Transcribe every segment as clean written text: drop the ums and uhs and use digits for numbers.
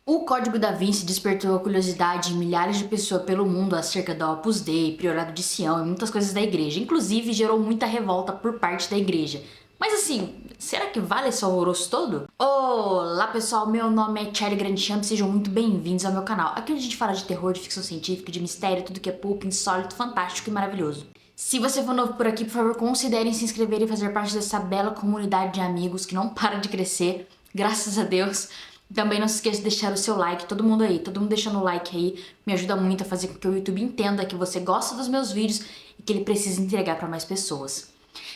O Código da Vinci despertou a curiosidade de milhares de pessoas pelo mundo acerca do Opus Dei, Priorado de Sião e muitas coisas da igreja. Inclusive, gerou muita revolta por parte da igreja. Mas assim, será que vale esse alvoroço todo? Olá pessoal, meu nome é Charlie Grandchamp, sejam muito bem-vindos ao meu canal. Aqui a gente fala de terror, de ficção científica, de mistério, tudo que é pulp, insólito, fantástico e maravilhoso. Se você for novo por aqui, por favor, considere se inscrever e fazer parte dessa bela comunidade de amigos que não para de crescer, graças a Deus. Também não se esqueça de deixar o seu like, todo mundo deixando o like aí, me ajuda muito a fazer com que o YouTube entenda que você gosta dos meus vídeos e que ele precisa entregar para mais pessoas.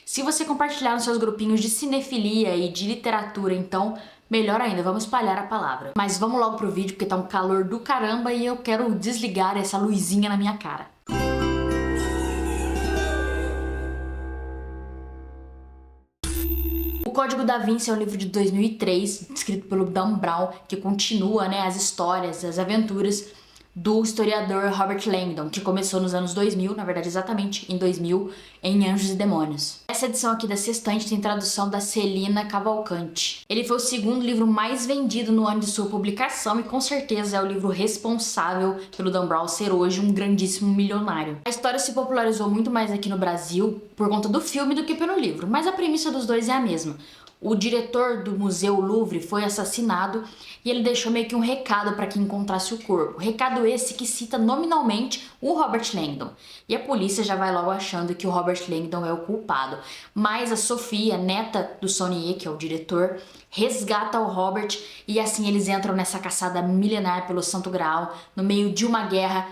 Se você compartilhar nos seus grupinhos de cinefilia e de literatura, então, melhor ainda, vamos espalhar a palavra. Mas vamos logo pro vídeo, porque tá um calor do caramba e eu quero desligar essa luzinha na minha cara. O Código da Vinci é um livro de 2003, escrito pelo Dan Brown, que continua, as histórias, as aventuras do historiador Robert Langdon, que começou nos anos 2000, na verdade exatamente em 2000, em Anjos e Demônios. Essa edição aqui da Sextante tem tradução da Celina Cavalcante. Ele foi o segundo livro mais vendido no ano de sua publicação e com certeza é o livro responsável pelo Dan Brown ser hoje um grandíssimo milionário. A história se popularizou muito mais aqui no Brasil por conta do filme do que pelo livro, mas a premissa dos dois é a mesma. O diretor do Museu Louvre foi assassinado e ele deixou meio que um recado para quem encontrasse o corpo. Recado esse que cita nominalmente o Robert Langdon. E a polícia já vai logo achando que o Robert Langdon é o culpado. Mas a Sofia, neta do Saunier, que é o diretor, resgata o Robert e assim eles entram nessa caçada milenar pelo Santo Graal no meio de uma guerra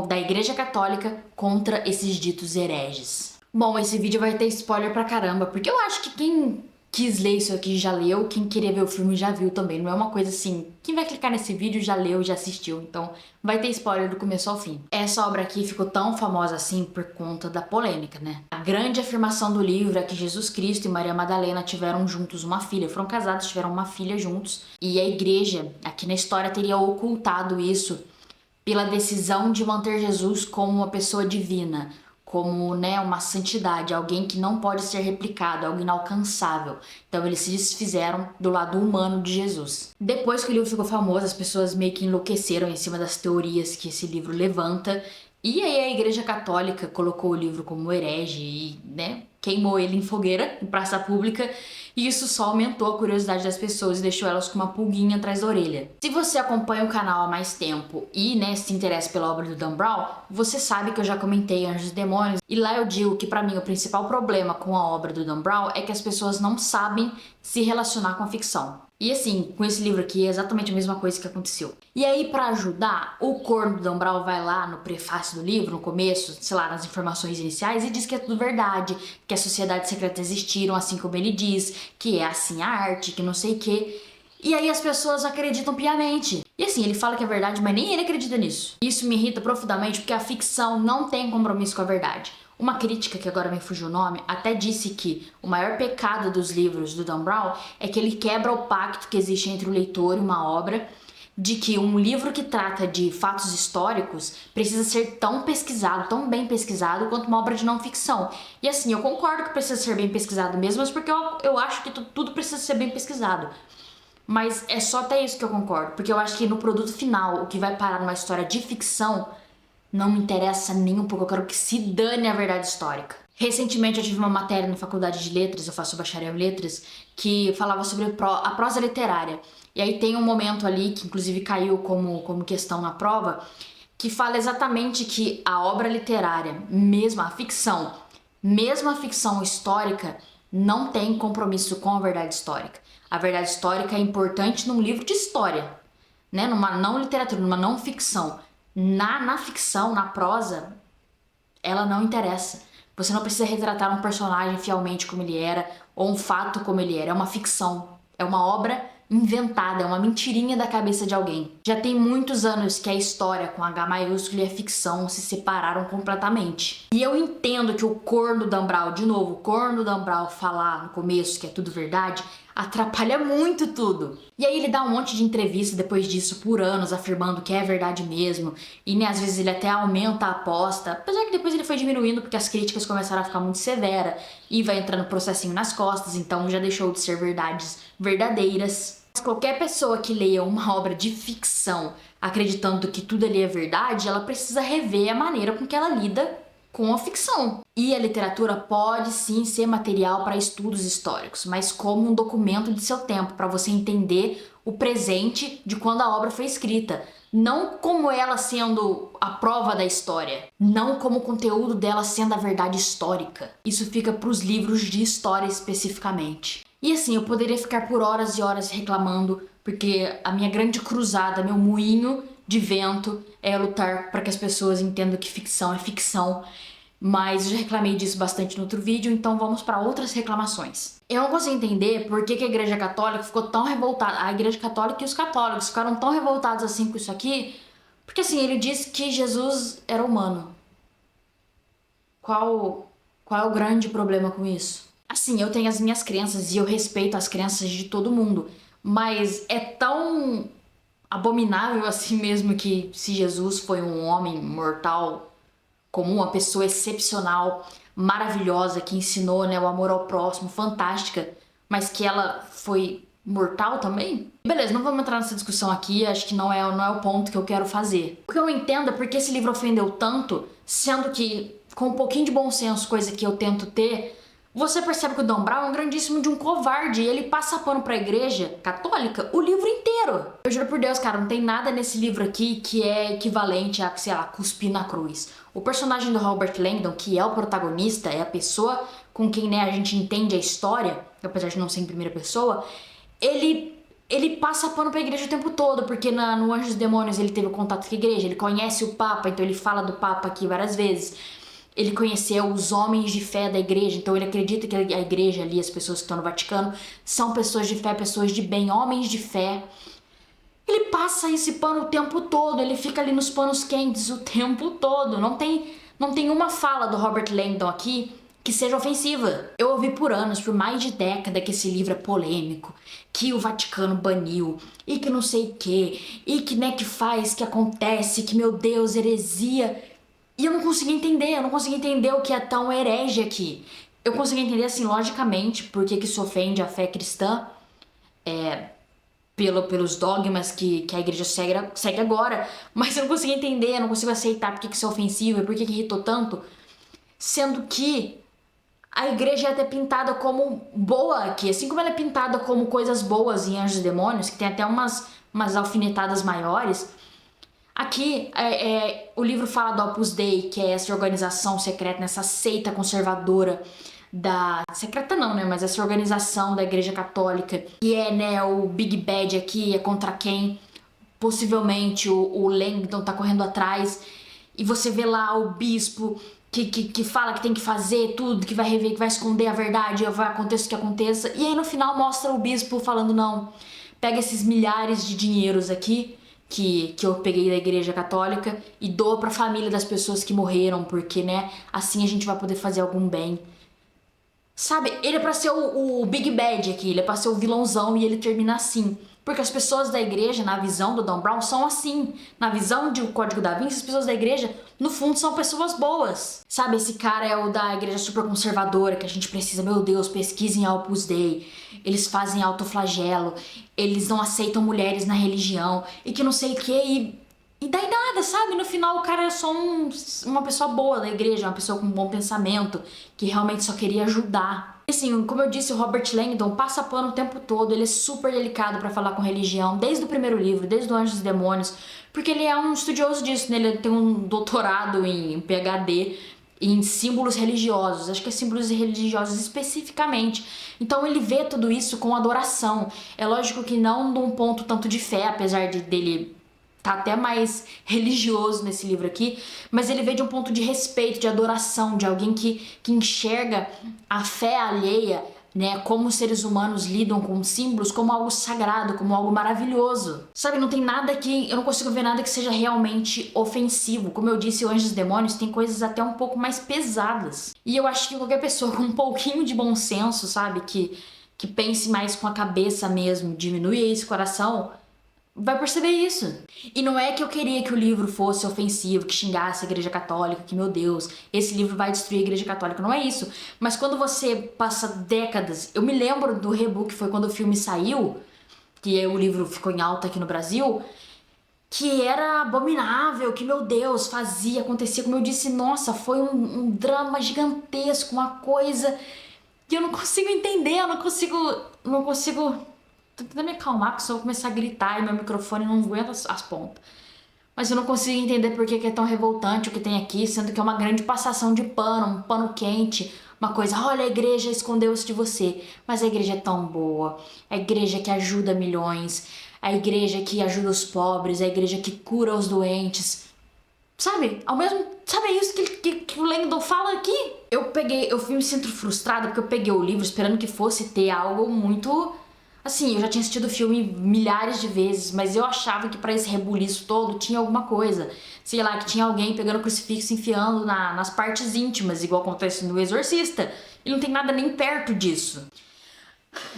da Igreja Católica contra esses ditos hereges. Bom, esse vídeo vai ter spoiler pra caramba, porque eu acho que quem quis ler isso aqui já leu, quem queria ver o filme já viu também. Não é uma coisa assim, quem vai clicar nesse vídeo já leu, já assistiu. Então vai ter spoiler do começo ao fim. Essa obra aqui ficou tão famosa assim por conta da polêmica, A grande afirmação do livro é que Jesus Cristo e Maria Madalena tiveram juntos uma filha. Foram casados, tiveram uma filha juntos. E a igreja, aqui na história, teria ocultado isso pela decisão de manter Jesus como uma pessoa divina, como uma santidade, alguém que não pode ser replicado, algo inalcançável. Então eles se desfizeram do lado humano de Jesus. Depois que o livro ficou famoso, as pessoas meio que enlouqueceram em cima das teorias que esse livro levanta. E aí a Igreja Católica colocou o livro como herege e, queimou ele em fogueira, em praça pública, e isso só aumentou a curiosidade das pessoas e deixou elas com uma pulguinha atrás da orelha. Se você acompanha o canal há mais tempo e, se interessa pela obra do Dan Brown, você sabe que eu já comentei Anjos e Demônios, e lá eu digo que pra mim o principal problema com a obra do Dan Brown é que as pessoas não sabem se relacionar com a ficção. E assim, com esse livro aqui é exatamente a mesma coisa que aconteceu. E aí, pra ajudar, o corno do Dan Brown vai lá no prefácio do livro, no começo, sei lá, nas informações iniciais, e diz que é tudo verdade, que as sociedades secretas existiram, assim como ele diz, que é assim a arte, que não sei o quê. E aí as pessoas acreditam piamente. E assim, ele fala que é verdade, mas nem ele acredita nisso. Isso me irrita profundamente porque a ficção não tem compromisso com a verdade. Uma crítica, que agora me fugiu o nome, até disse que o maior pecado dos livros do Dan Brown é que ele quebra o pacto que existe entre o leitor e uma obra, de que um livro que trata de fatos históricos precisa ser tão pesquisado, tão bem pesquisado, quanto uma obra de não ficção. E assim, eu concordo que precisa ser bem pesquisado mesmo, mas porque eu acho que tudo precisa ser bem pesquisado. Mas é só até isso que eu concordo, porque eu acho que no produto final, o que vai parar numa história de ficção não me interessa nem um pouco, eu quero que se dane a verdade histórica. Recentemente eu tive uma matéria na faculdade de letras, eu faço bacharel em letras, que falava sobre a prosa literária. E aí tem um momento ali, que inclusive caiu como questão na prova, que fala exatamente que a obra literária, mesmo a ficção histórica, não tem compromisso com a verdade histórica. A verdade histórica é importante num livro de história, numa não literatura, numa não ficção. Na ficção, na prosa, ela não interessa. Você não precisa retratar um personagem fielmente como ele era, ou um fato como ele era. É uma ficção, é uma obra inventada, é uma mentirinha da cabeça de alguém. Já tem muitos anos que a história com H maiúsculo e a ficção se separaram completamente. E eu entendo que o corno Dan Brown, de novo, o corno Dan Brown falar no começo que é tudo verdade, atrapalha muito tudo. E aí ele dá um monte de entrevista depois disso por anos, afirmando que é verdade mesmo. E às vezes ele até aumenta a aposta, apesar que depois ele foi diminuindo porque as críticas começaram a ficar muito severas e vai entrando processinho nas costas, então já deixou de ser verdades verdadeiras. Qualquer pessoa que leia uma obra de ficção acreditando que tudo ali é verdade, ela precisa rever a maneira com que ela lida com a ficção. E a literatura pode sim ser material para estudos históricos, mas como um documento de seu tempo, para você entender o presente de quando a obra foi escrita. Não como ela sendo a prova da história, não como o conteúdo dela sendo a verdade histórica. Isso fica para os livros de história especificamente. E assim, eu poderia ficar por horas e horas reclamando, porque a minha grande cruzada, meu moinho de vento é lutar para que as pessoas entendam que ficção é ficção. Mas eu já reclamei disso bastante no outro vídeo, então vamos para outras reclamações. Eu não consigo entender por que a Igreja Católica ficou tão revoltada. A Igreja Católica e os católicos ficaram tão revoltados assim com isso aqui, porque assim, ele disse que Jesus era humano. Qual é o grande problema com isso? Assim, eu tenho as minhas crenças e eu respeito as crenças de todo mundo, mas é tão abominável assim mesmo que se Jesus foi um homem mortal comum, uma pessoa excepcional, maravilhosa, que ensinou, né, o amor ao próximo, fantástica, mas que ela foi mortal também? Beleza, não vamos entrar nessa discussão aqui, acho que não é o ponto que eu quero fazer. O que eu não entendo é porque esse livro ofendeu tanto, sendo que, com um pouquinho de bom senso, coisa que eu tento ter, você percebe que o Dan Brown é um grandíssimo de um covarde e ele passa pano pra igreja católica o livro inteiro. Eu juro por Deus, cara, não tem nada nesse livro aqui que é equivalente a, sei lá, cuspir na cruz. O personagem do Robert Langdon, que é o protagonista, é a pessoa com quem, né, a gente entende a história, apesar de não ser em primeira pessoa, ele passa pano pra igreja o tempo todo, porque no Anjos e Demônios ele teve contato com a igreja, ele conhece o Papa, então ele fala do Papa aqui várias vezes. Ele conheceu os homens de fé da igreja, então ele acredita que a igreja ali, as pessoas que estão no Vaticano, são pessoas de fé, pessoas de bem, homens de fé. Ele passa esse pano o tempo todo, ele fica ali nos panos quentes o tempo todo. Não tem uma fala do Robert Langdon aqui que seja ofensiva. Eu ouvi por anos, por mais de década, que esse livro é polêmico, que o Vaticano baniu, e que não sei o que, e que, né, que faz, que acontece, que, meu Deus, heresia. E eu não consegui entender o que é tão herege aqui. Eu consegui entender, assim, logicamente, por que isso ofende a fé cristã, pelos dogmas que a igreja segue agora, mas eu não consigo entender, eu não consigo aceitar por que isso é ofensivo e por que irritou tanto, sendo que a igreja é até pintada como boa aqui, assim como ela é pintada como coisas boas em Anjos e Demônios, que tem até umas alfinetadas maiores. Aqui, o livro fala do Opus Dei, que é essa organização secreta, essa seita conservadora secreta não, né? Mas essa organização da Igreja Católica, que é, né, o Big Bad aqui, é contra quem possivelmente o Langdon tá correndo atrás. E você vê lá o bispo que fala que tem que fazer tudo, que vai rever, que vai esconder a verdade, vai acontecer o que aconteça. E aí no final mostra o bispo falando, não, pega esses milhares de dinheiros aqui, que eu peguei da Igreja Católica e dou pra família das pessoas que morreram, porque, né, assim a gente vai poder fazer algum bem. Sabe, ele é pra ser o Big Bad aqui, ele é pra ser o vilãozão e ele termina assim. Porque as pessoas da igreja, na visão do Dan Brown, são assim. Na visão de O Código da Vinci, as pessoas da igreja, no fundo, são pessoas boas. Sabe, esse cara é o da igreja super conservadora, que a gente precisa, meu Deus, pesquisem a Opus Dei. Eles fazem autoflagelo, eles não aceitam mulheres na religião, e que não sei o que, e daí nada, sabe? No final o cara é só uma pessoa boa da igreja, uma pessoa com um bom pensamento, que realmente só queria ajudar. Assim, como eu disse, o Robert Langdon passa pano o tempo todo, ele é super delicado pra falar com religião, desde o primeiro livro, desde o Anjos e Demônios, porque ele é um estudioso disso, né? Ele tem um doutorado em PhD em símbolos religiosos, acho que é símbolos religiosos especificamente. Então ele vê tudo isso com adoração. É lógico que não de um ponto tanto de fé, apesar dele tá até mais religioso nesse livro aqui, mas ele vê de um ponto de respeito, de adoração, de alguém que enxerga a fé alheia, né, como os seres humanos lidam com símbolos, como algo sagrado, como algo maravilhoso. Sabe, não tem nada que... eu não consigo ver nada que seja realmente ofensivo. Como eu disse, o Anjos e Demônios tem coisas até um pouco mais pesadas. E eu acho que qualquer pessoa com um pouquinho de bom senso, sabe, que pense mais com a cabeça mesmo, diminui esse coração, vai perceber isso. E não é que eu queria que o livro fosse ofensivo, que xingasse a Igreja Católica, que, meu Deus, esse livro vai destruir a Igreja Católica. Não é isso. Mas quando você passa décadas... eu me lembro do reboot, que foi quando o filme saiu, que o livro ficou em alta aqui no Brasil, que era abominável, que, meu Deus, fazia, acontecia, como eu disse, nossa, foi um drama gigantesco, uma coisa que eu não consigo entender, eu não consigo, tô tentando me acalmar, porque se eu começar a gritar e meu microfone não aguenta as pontas. Mas eu não consigo entender por que é tão revoltante o que tem aqui, sendo que é uma grande passação de pano, um pano quente, uma coisa, olha, a igreja escondeu-se de você, mas a igreja é tão boa, a igreja que ajuda milhões, a igreja que ajuda os pobres, a igreja que cura os doentes, sabe? Sabe isso que o Langdon fala aqui? Eu me sinto frustrada porque eu peguei o livro esperando que fosse ter algo muito... Assim, eu já tinha assistido o filme milhares de vezes, mas eu achava que pra esse rebuliço todo tinha alguma coisa. Sei lá, que tinha alguém pegando o crucifixo e enfiando nas partes íntimas, igual acontece no Exorcista. E não tem nada nem perto disso.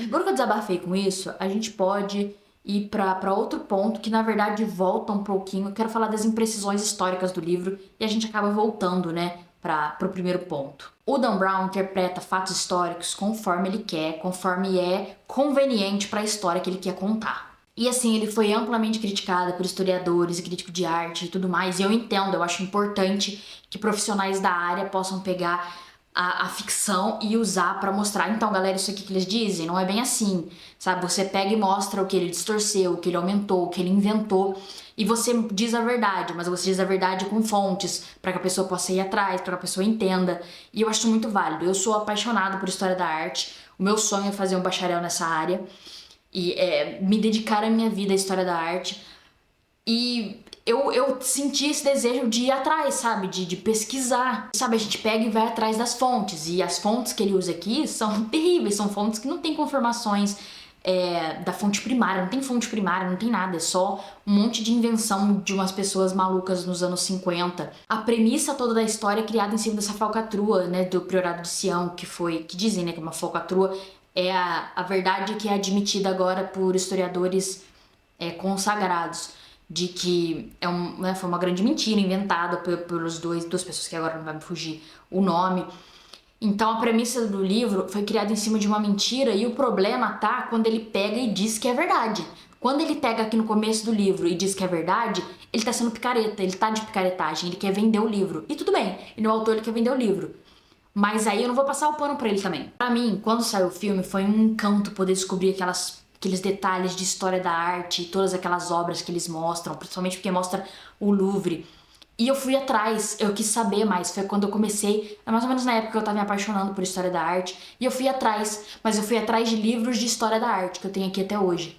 Agora que eu desabafei com isso, a gente pode ir pra outro ponto que, na verdade, volta um pouquinho. Eu quero falar das imprecisões históricas do livro e a gente acaba voltando, né, pro primeiro ponto. O Dan Brown interpreta fatos históricos conforme ele quer, conforme é conveniente para a história que ele quer contar. E assim, ele foi amplamente criticado por historiadores e críticos de arte e tudo mais, e eu entendo, eu acho importante que profissionais da área possam pegar a ficção e usar pra mostrar, então galera, isso aqui que eles dizem não é bem assim, sabe? Você pega e mostra o que ele distorceu, o que ele aumentou, o que ele inventou, e você diz a verdade, mas você diz a verdade com fontes, pra que a pessoa possa ir atrás, pra que a pessoa entenda, e eu acho muito válido. Eu sou apaixonado por história da arte, o meu sonho é fazer um bacharel nessa área, e me dedicar a minha vida à história da arte, e eu senti esse desejo de ir atrás, sabe? De pesquisar. Sabe, a gente pega e vai atrás das fontes. E as fontes que ele usa aqui são terríveis. São fontes que não têm confirmações da fonte primária. Não tem fonte primária, não tem nada. É só um monte de invenção de umas pessoas malucas nos anos 50. A premissa toda da história é criada em cima dessa falcatrua, né? Do Priorado de Sião, que dizem, né? Que uma falcatrua é a verdade que é admitida agora por historiadores consagrados. De que foi uma grande mentira inventada pelos duas pessoas que agora não vai me fugir o nome. Então a premissa do livro foi criada em cima de uma mentira e o problema tá quando ele pega e diz que é verdade. Quando ele pega aqui no começo do livro e diz que é verdade, ele tá sendo picareta, ele tá de picaretagem, ele quer vender o livro. E tudo bem, e no autor ele quer vender o livro. Mas aí eu não vou passar o pano pra ele também. Pra mim, quando saiu o filme, foi um encanto poder descobrir aqueles detalhes de história da arte e todas aquelas obras que eles mostram, principalmente porque mostra o Louvre. E eu fui atrás, eu quis saber mais, foi quando eu comecei, mais ou menos na época que eu tava me apaixonando por história da arte, e eu fui atrás, mas eu fui atrás de livros de história da arte, que eu tenho aqui até hoje.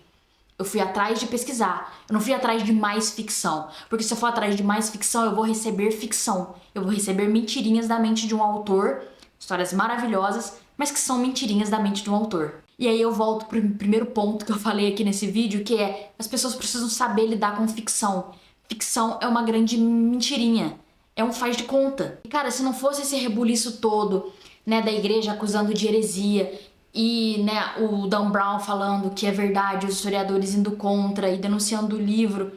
Eu fui atrás de pesquisar, eu não fui atrás de mais ficção, porque se eu for atrás de mais ficção, eu vou receber ficção, eu vou receber mentirinhas da mente de um autor, histórias maravilhosas, mas que são mentirinhas da mente de um autor. E aí eu volto pro primeiro ponto que eu falei aqui nesse vídeo, que é as pessoas precisam saber lidar com ficção. Ficção é uma grande mentirinha, é um faz de conta. E cara, se não fosse esse rebuliço todo, né, da igreja acusando de heresia e, né, o Dan Brown falando que é verdade, os historiadores indo contra e denunciando o livro,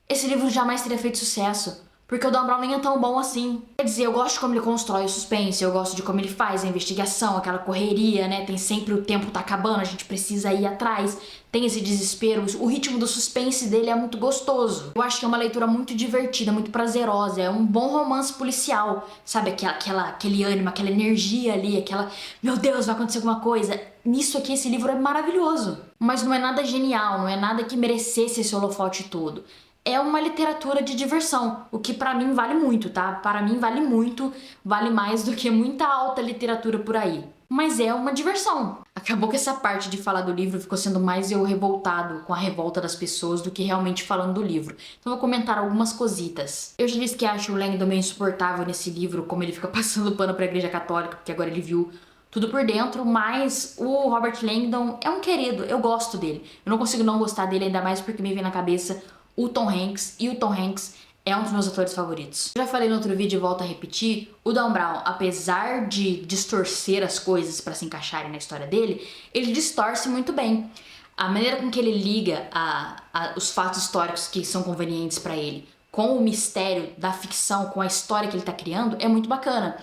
esse livro jamais teria feito sucesso. Porque o Dan Brown nem é tão bom assim. Quer dizer, eu gosto de como ele constrói o suspense, eu gosto de como ele faz a investigação, aquela correria, né? Tem sempre o tempo tá acabando, a gente precisa ir atrás. Tem esse desespero, o ritmo do suspense dele é muito gostoso. Eu acho que é uma leitura muito divertida, muito prazerosa, é um bom romance policial. Sabe, aquele ânimo, aquela energia ali, meu Deus, vai acontecer alguma coisa. Nisso aqui, esse livro é maravilhoso. Mas não é nada genial, não é nada que merecesse esse holofote todo. É uma literatura de diversão, o que pra mim vale muito, tá? Para mim vale muito, vale mais do que muita alta literatura por aí. Mas é uma diversão. Acabou que essa parte de falar do livro ficou sendo mais eu revoltado com a revolta das pessoas do que realmente falando do livro. Então vou comentar algumas cositas. Eu já disse que acho o Langdon meio insuportável nesse livro, como ele fica passando pano pra Igreja Católica, porque agora ele viu tudo por dentro, mas o Robert Langdon é um querido, eu gosto dele. Eu não consigo não gostar dele, ainda mais porque me vem na cabeça o Tom Hanks, e o Tom Hanks é um dos meus atores favoritos. Eu já falei no outro vídeo e volto a repetir, o Dan Brown, apesar de distorcer as coisas para se encaixarem na história dele, ele distorce muito bem. A maneira com que ele liga os fatos históricos que são convenientes para ele com o mistério da ficção, com a história que ele tá criando, é muito bacana.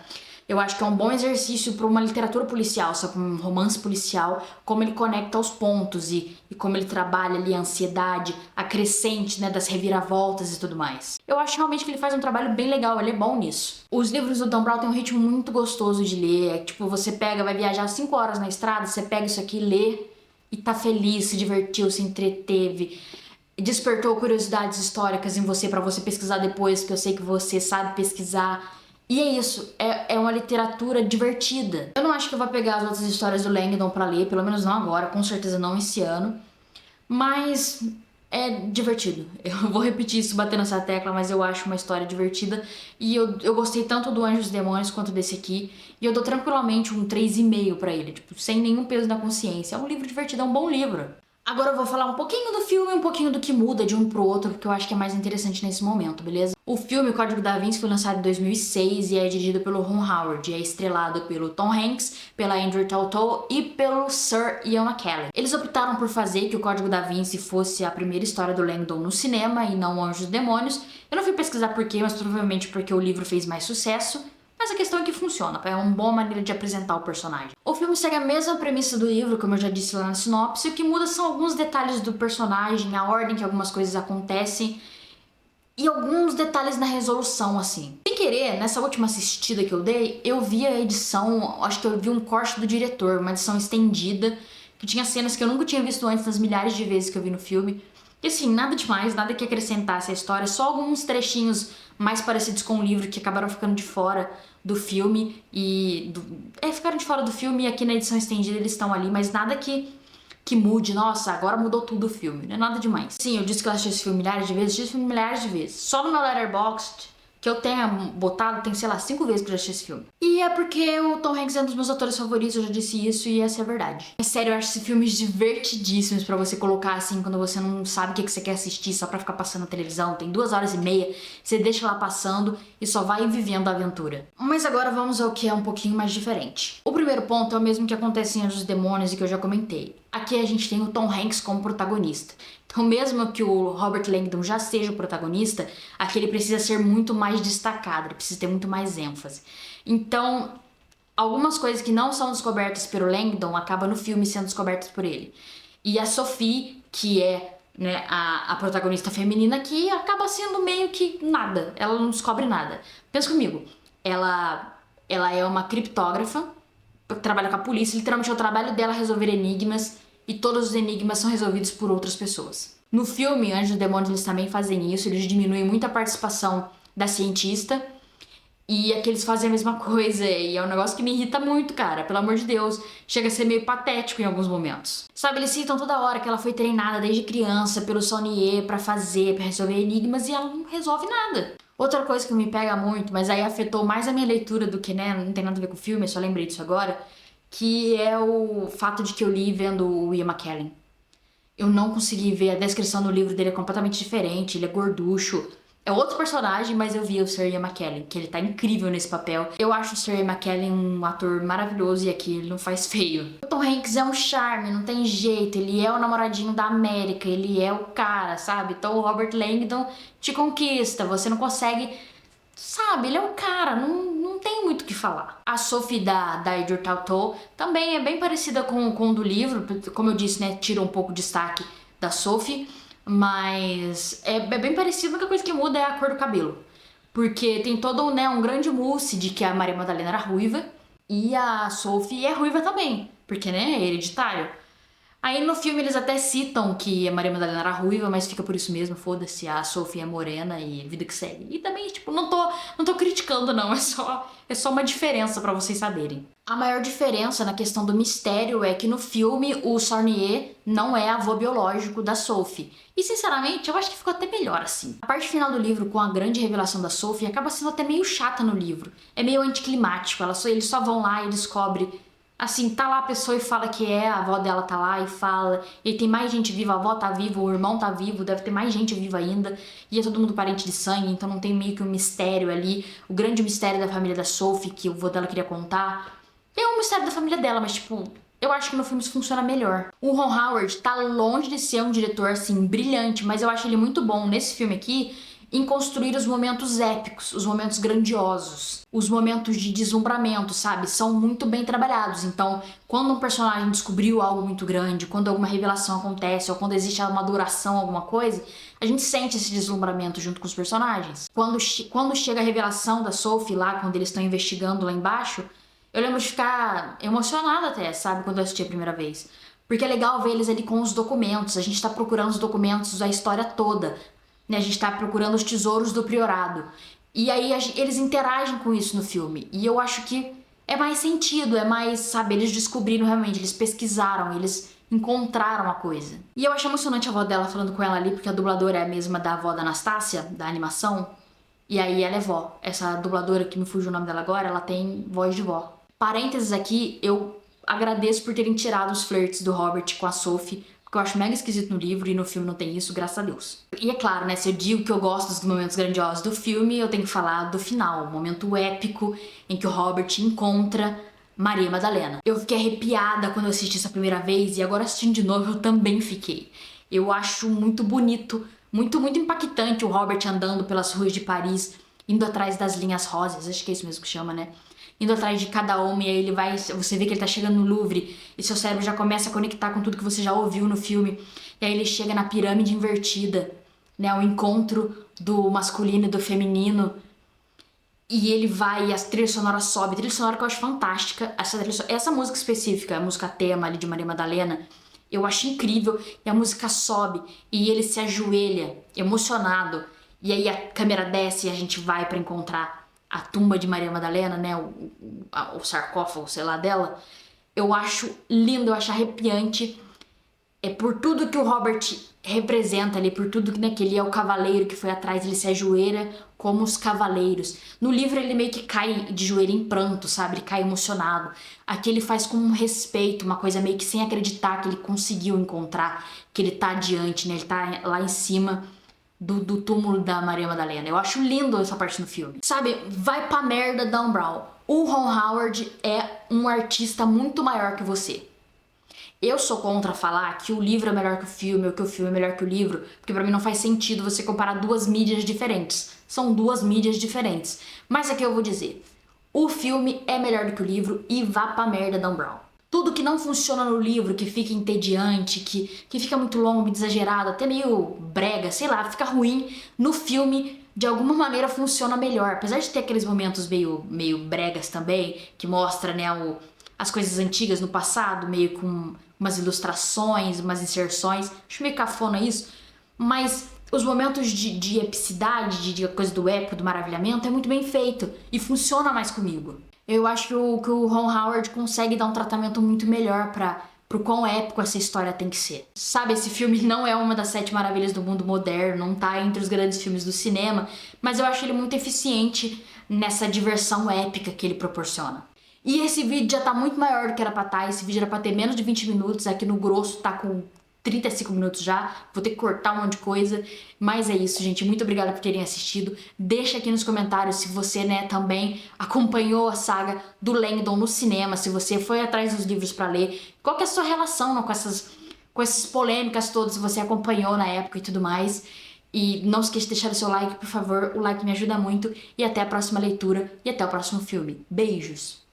Eu acho que é um bom exercício para uma literatura policial, só para um romance policial, como ele conecta os pontos e como ele trabalha ali a ansiedade, a crescente, né, das reviravoltas e tudo mais. Eu acho realmente que ele faz um trabalho bem legal, ele é bom nisso. Os livros do Dan Brown têm um ritmo muito gostoso de ler, é tipo, você pega, vai viajar 5 horas na estrada, você pega isso aqui, lê e tá feliz, se divertiu, se entreteve, despertou curiosidades históricas em você para você pesquisar depois, que eu sei que você sabe pesquisar. E é isso, é uma literatura divertida. Eu não acho que eu vou pegar as outras histórias do Langdon pra ler, pelo menos não agora, com certeza não esse ano. Mas é divertido. Eu vou repetir isso, bater nessa tecla, mas eu acho uma história divertida. E eu gostei tanto do Anjos e Demônios quanto desse aqui. E eu dou tranquilamente um 3,5 pra ele, tipo, sem nenhum peso na consciência. É um livro divertido, é um bom livro. Agora eu vou falar um pouquinho do filme e um pouquinho do que muda de um pro outro, porque eu acho que é mais interessante nesse momento, beleza? O filme Código da Vinci foi lançado em 2006 e é dirigido pelo Ron Howard, e é estrelado pelo Tom Hanks, pela Andrew Tautou e pelo Sir Ian McKellen. Eles optaram por fazer que o Código da Vinci fosse a primeira história do Langdon no cinema e não Anjos e Demônios. Eu não fui pesquisar por quê, mas provavelmente porque o livro fez mais sucesso. Mas a questão é que funciona, é uma boa maneira de apresentar o personagem. O filme segue a mesma premissa do livro, como eu já disse lá na sinopse, o que muda são alguns detalhes do personagem, a ordem que algumas coisas acontecem e alguns detalhes na resolução, assim. Sem querer, nessa última assistida que eu dei, eu vi a edição, acho que eu vi um corte do diretor, uma edição estendida, que tinha cenas que eu nunca tinha visto antes nas milhares de vezes que eu vi no filme. E assim, nada demais, nada que acrescentasse a história, só alguns trechinhos mais parecidos com o livro que acabaram ficando de fora do filme ficaram de fora do filme e aqui na edição estendida eles estão ali, mas nada que mude, nossa, agora mudou tudo o filme, não é nada demais. Sim, eu disse que eu assisti esse filme milhares de vezes, assisti esse filme milhares de vezes. Só no meu Letterboxd, que eu tenha botado, tem, sei lá, 5 vezes que eu já assisti esse filme. E é porque o Tom Hanks é um dos meus atores favoritos, eu já disse isso e essa é a verdade. É sério, eu acho esses filmes divertidíssimos pra você colocar assim, quando você não sabe o que você quer assistir, só pra ficar passando na televisão, tem 2 horas e meia, você deixa lá passando e só vai vivendo a aventura. Mas agora vamos ao que é um pouquinho mais diferente. O primeiro ponto é o mesmo que acontece em Anjos e Demônios e que eu já comentei. Aqui a gente tem o Tom Hanks como protagonista. Então, mesmo que o Robert Langdon já seja o protagonista, aqui ele precisa ser muito mais destacado, ele precisa ter muito mais ênfase. Então, algumas coisas que não são descobertas pelo Langdon acabam no filme sendo descobertas por ele. E a Sophie, que é, né, a protagonista feminina aqui, acaba sendo meio que nada. Ela não descobre nada. Pensa comigo, ela é uma criptógrafa, trabalha com a polícia, literalmente é o trabalho dela resolver enigmas e todos os enigmas são resolvidos por outras pessoas. No filme, Anjos e Demônios, eles também fazem isso, eles diminuem muito a participação da cientista e aqui eles fazem a mesma coisa e é um negócio que me irrita muito, cara, pelo amor de Deus. Chega a ser meio patético em alguns momentos. Sabe, eles citam toda hora que ela foi treinada desde criança pelo Saunier pra resolver enigmas e ela não resolve nada. Outra coisa que me pega muito, mas aí afetou mais a minha leitura do que, né, não tem nada a ver com o filme, eu só lembrei disso agora, que é o fato de que eu li vendo o Ian McKellen. Eu não consegui ver, a descrição do livro dele é completamente diferente, ele é gorducho. É outro personagem, mas eu vi o Sir Ian McKellen, que ele tá incrível nesse papel. Eu acho o Sir Ian McKellen um ator maravilhoso e aqui ele não faz feio. O Tom Hanks é um charme, não tem jeito, ele é o namoradinho da América, ele é o cara, sabe? Então o Robert Langdon te conquista, você não consegue... Sabe, ele é um cara, não tem muito o que falar. A Sophie da Andrew Tautou também é bem parecida com o do livro, como eu disse, né, tira um pouco de destaque da Sophie, mas é bem parecido, a única coisa que muda é a cor do cabelo. Porque tem todo, né, um grande mousse de que a Maria Madalena era ruiva e a Sophie é ruiva também, porque, né, é hereditário. Aí no filme eles até citam que a Maria Madalena era ruiva, mas fica por isso mesmo, foda-se, a Sophie é morena e vida que segue. E também, tipo, não tô criticando não, é só uma diferença pra vocês saberem. A maior diferença na questão do mistério é que no filme o Saunier não é avô biológico da Sophie. E sinceramente, eu acho que ficou até melhor assim. A parte final do livro, com a grande revelação da Sophie, acaba sendo até meio chata no livro. É meio anticlimático, eles só vão lá e descobrem. Assim, tá lá a pessoa e fala que a avó dela tá lá e fala, e tem mais gente viva, a avó tá viva, o irmão tá vivo, deve ter mais gente viva ainda, e é todo mundo parente de sangue, então não tem meio que um mistério ali, o grande mistério da família da Sophie que o avô dela queria contar. É um mistério da família dela, mas tipo, eu acho que no filme isso funciona melhor. O Ron Howard tá longe de ser um diretor, assim, brilhante, mas eu acho ele muito bom. Nesse filme aqui, em construir os momentos épicos, os momentos grandiosos, os momentos de deslumbramento, sabe? São muito bem trabalhados. Então, quando um personagem descobriu algo muito grande, quando alguma revelação acontece, ou quando existe uma adoração a alguma coisa, a gente sente esse deslumbramento junto com os personagens. Quando chega a revelação da Sophie lá, quando eles estão investigando lá embaixo, eu lembro de ficar emocionada até, sabe? Quando eu assisti a primeira vez. Porque é legal ver eles ali com os documentos, a gente tá procurando os documentos da história toda, né? A gente tá procurando os tesouros do Priorado. E aí eles interagem com isso no filme. E eu acho que é mais sentido, é mais, sabe, eles descobriram realmente, eles pesquisaram, eles encontraram a coisa. E eu acho emocionante a avó dela falando com ela ali, porque a dubladora é a mesma da avó da Anastácia, da animação. E aí ela é vó. Essa dubladora, que me fugiu o nome dela agora, ela tem voz de vó. Parênteses aqui, eu agradeço por terem tirado os flirts do Robert com a Sophie, porque eu acho mega esquisito no livro e no filme não tem isso, graças a Deus. E é claro, né, se eu digo que eu gosto dos momentos grandiosos do filme, eu tenho que falar do final, o momento épico em que o Robert encontra Maria Madalena. Eu fiquei arrepiada quando eu assisti essa primeira vez e agora assistindo de novo eu também fiquei. Eu acho muito bonito, muito impactante o Robert andando pelas ruas de Paris, indo atrás das linhas rosas, acho que é isso mesmo que chama, né? Indo atrás de cada homem, e aí ele vai, você vê que ele tá chegando no Louvre, e seu cérebro já começa a conectar com tudo que você já ouviu no filme, e aí ele chega na pirâmide invertida, né, o encontro do masculino e do feminino, e ele vai, e a trilha sonora sobe, a trilha sonora que eu acho fantástica, essa música específica, a música tema ali de Maria Madalena, eu acho incrível, e a música sobe, e ele se ajoelha, emocionado, e aí a câmera desce e a gente vai pra encontrar a tumba de Maria Madalena, né, o sarcófago, sei lá, dela. Eu acho lindo, eu acho arrepiante, por tudo que o Robert representa ali, por tudo, né, que ele é o cavaleiro que foi atrás, ele se ajoelha como os cavaleiros. No livro ele meio que cai de joelho em pranto, sabe, ele cai emocionado. Aqui ele faz com um respeito, uma coisa meio que sem acreditar que ele conseguiu encontrar, que ele tá adiante, né, ele tá lá em cima do túmulo da Maria Madalena. Eu acho lindo essa parte no filme. Sabe, vai pra merda, Dan Brown. O Ron Howard é um artista muito maior que você. Eu sou contra falar que o livro é melhor que o filme, ou que o filme é melhor que o livro, porque pra mim não faz sentido você comparar duas mídias diferentes. São duas mídias diferentes. Mas aqui eu vou dizer, o filme é melhor do que o livro e vá pra merda, Dan Brown. Tudo que não funciona no livro, que fica entediante, que fica muito longo, exagerado, até meio brega, sei lá, fica ruim, no filme, de alguma maneira, funciona melhor. Apesar de ter aqueles momentos meio bregas também, que mostra, né, as coisas antigas no passado, meio com umas ilustrações, umas inserções, acho meio cafona isso, mas os momentos de epicidade, de coisa do épico, do maravilhamento, é muito bem feito e funciona mais comigo. Eu acho que o Ron Howard consegue dar um tratamento muito melhor pro quão épico essa história tem que ser. Sabe, esse filme não é uma das 7 maravilhas do mundo moderno, não tá entre os grandes filmes do cinema, mas eu acho ele muito eficiente nessa diversão épica que ele proporciona. E esse vídeo já tá muito maior do que era pra estar, esse vídeo era pra ter menos de 20 minutos, aqui no grosso tá com 35 minutos já, vou ter que cortar um monte de coisa, mas é isso, gente, muito obrigada por terem assistido, deixa aqui nos comentários se você, né, também acompanhou a saga do Langdon no cinema, se você foi atrás dos livros pra ler, qual que é a sua relação, né, com essas polêmicas todas, se você acompanhou na época e tudo mais, e não esqueça de deixar o seu like, por favor, o like me ajuda muito, e até a próxima leitura, e até o próximo filme. Beijos!